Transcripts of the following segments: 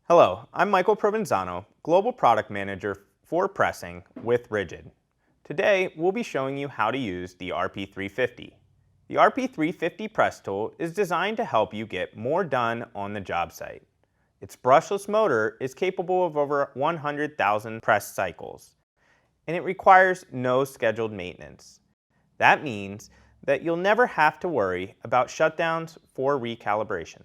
Hello, I'm Michael Provenzano, Global Product Manager for Pressing with RIDGID. Today, we'll be showing you how to use the RP350. The RP350 press tool is designed to help you get more done on the job site. Its brushless motor is capable of over 100,000 press cycles, and it requires no scheduled maintenance. That means that you'll never have to worry about shutdowns for recalibration.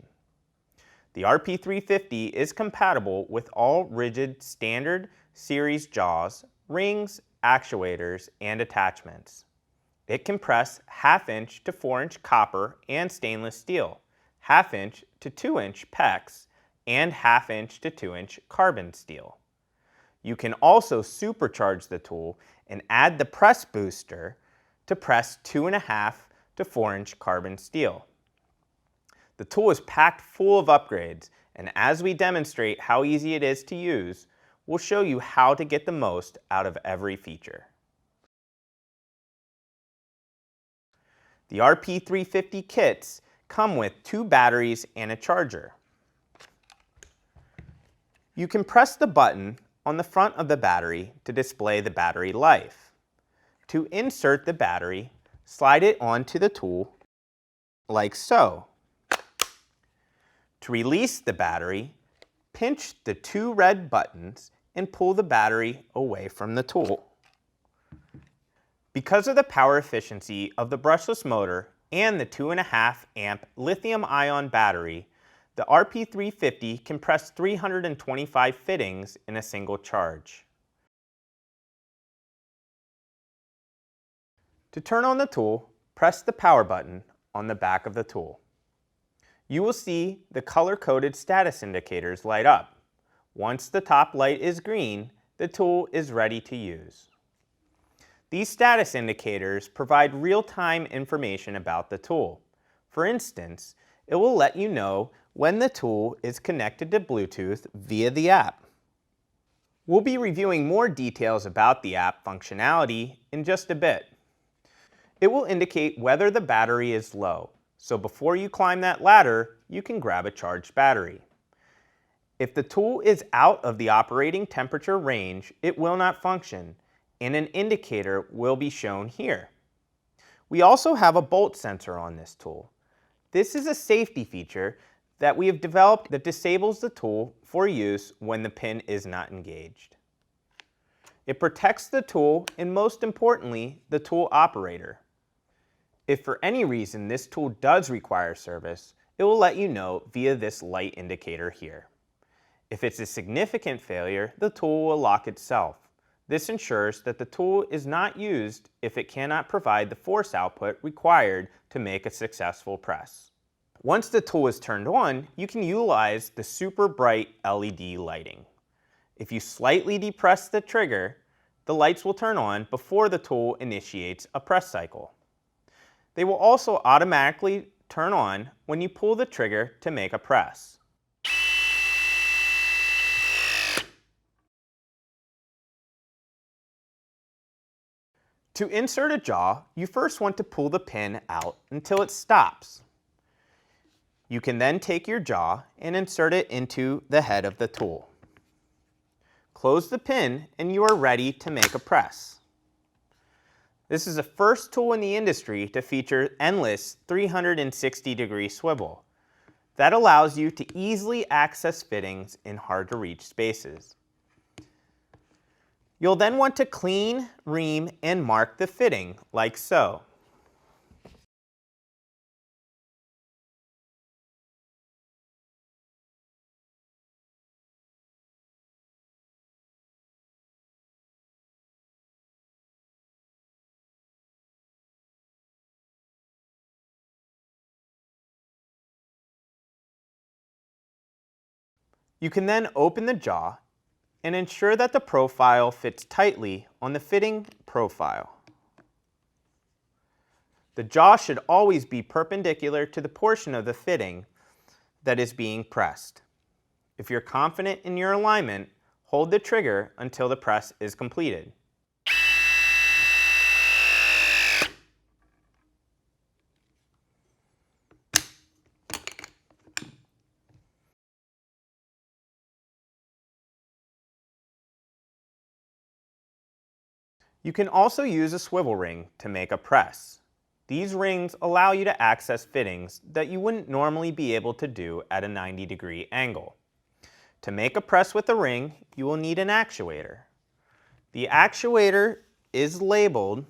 The RP350 is compatible with all RIDGID standard series jaws, rings, actuators, and attachments. It can press 1/2 inch to 4 inch copper and stainless steel, 1/2 inch to 2 inch PEX, and 1/2 inch to 2 inch carbon steel. You can also supercharge the tool and add the press booster to press 2.5 to 4 inch carbon steel. The tool is packed full of upgrades, and as we demonstrate how easy it is to use, we'll show you how to get the most out of every feature. The RP350 kits come with 2 batteries and a charger. You can press the button on the front of the battery to display the battery life. To insert the battery, slide it onto the tool like so. To release the battery, pinch the 2 red buttons and pull the battery away from the tool. Because of the power efficiency of the brushless motor and the 2.5 amp lithium-ion battery, the RP350 can press 325 fittings in a single charge. To turn on the tool, press the power button on the back of the tool. You will see the color-coded status indicators light up. Once the top light is green, the tool is ready to use. These status indicators provide real-time information about the tool. For instance, it will let you know when the tool is connected to Bluetooth via the app. We'll be reviewing more details about the app functionality in just a bit. It will indicate whether the battery is low, so before you climb that ladder, you can grab a charged battery. If the tool is out of the operating temperature range, it will not function, and an indicator will be shown here. We also have a bolt sensor on this tool. This is a safety feature that we have developed that disables the tool for use when the pin is not engaged. It protects the tool and, most importantly, the tool operator. If for any reason this tool does require service, it will let you know via this light indicator here. If it's a significant failure, the tool will lock itself. This ensures that the tool is not used if it cannot provide the force output required to make a successful press. Once the tool is turned on, you can utilize the super bright LED lighting. If you slightly depress the trigger, the lights will turn on before the tool initiates a press cycle. They will also automatically turn on when you pull the trigger to make a press. To insert a jaw, you first want to pull the pin out until it stops. You can then take your jaw and insert it into the head of the tool. Close the pin and you are ready to make a press. This is the first tool in the industry to feature endless 360-degree swivel. That allows you to easily access fittings in hard-to-reach spaces. You'll then want to clean, ream, and mark the fitting, like so. You can then open the jaw and ensure that the profile fits tightly on the fitting profile. The jaw should always be perpendicular to the portion of the fitting that is being pressed. If you're confident in your alignment, hold the trigger until the press is completed. You can also use a swivel ring to make a press. These rings allow you to access fittings that you wouldn't normally be able to do at a 90-degree angle. To make a press with a ring, you will need an actuator. The actuator is labeled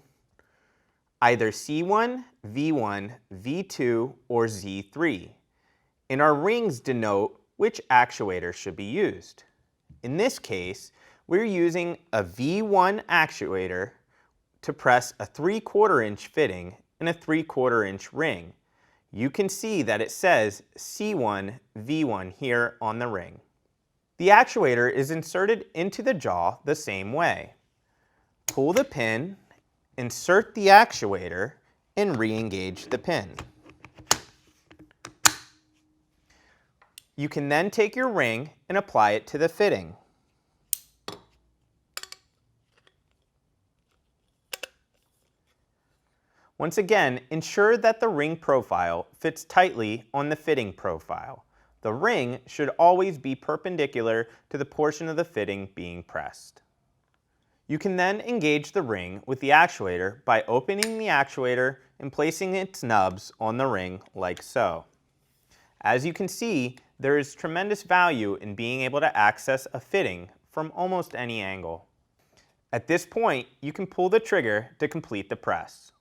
either C1, V1, V2, or Z3, and our rings denote which actuator should be used. In this case, we're using a V1 actuator to press a 3/4 inch fitting and a 3/4 inch ring. You can see that it says C1 V1 here on the ring. The actuator is inserted into the jaw the same way. Pull the pin, insert the actuator, and re-engage the pin. You can then take your ring and apply it to the fitting. Once again, ensure that the ring profile fits tightly on the fitting profile. The ring should always be perpendicular to the portion of the fitting being pressed. You can then engage the ring with the actuator by opening the actuator and placing its nubs on the ring like so. As you can see, there is tremendous value in being able to access a fitting from almost any angle. At this point, you can pull the trigger to complete the press.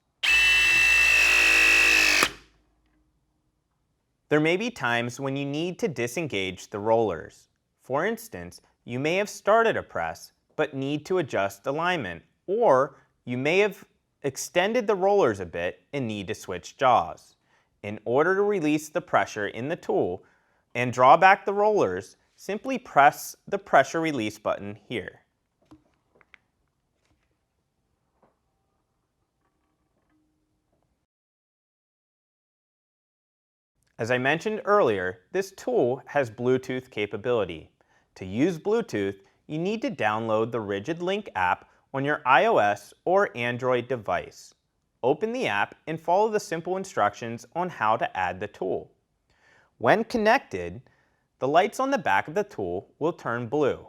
There may be times when you need to disengage the rollers. For instance, you may have started a press but need to adjust alignment, or you may have extended the rollers a bit and need to switch jaws. In order to release the pressure in the tool and draw back the rollers, simply press the pressure release button here. As I mentioned earlier, this tool has Bluetooth capability. To use Bluetooth, you need to download the RIDGID Link app on your iOS or Android device. Open the app and follow the simple instructions on how to add the tool. When connected, the lights on the back of the tool will turn blue.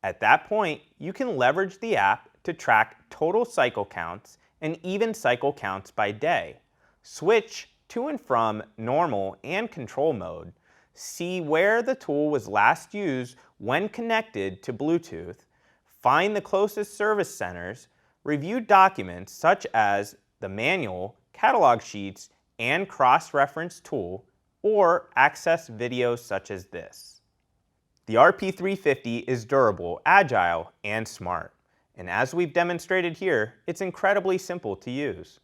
At that point, you can leverage the app to track total cycle counts and even cycle counts by day. Switch to and from normal and control mode, see where the tool was last used when connected to Bluetooth, find the closest service centers, review documents such as the manual, catalog sheets, and cross-reference tool, or access videos such as this. The RP350 is durable, agile, and smart. And as we've demonstrated here, it's incredibly simple to use.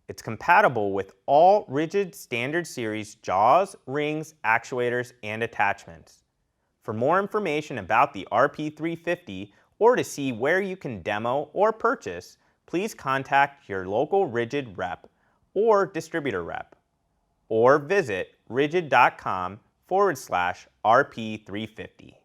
It's compatible with all RIDGID standard series jaws, rings, actuators, and attachments. For more information about the RP350 or to see where you can demo or purchase, please contact your local RIDGID rep or distributor rep, or visit rigid.com/RP350.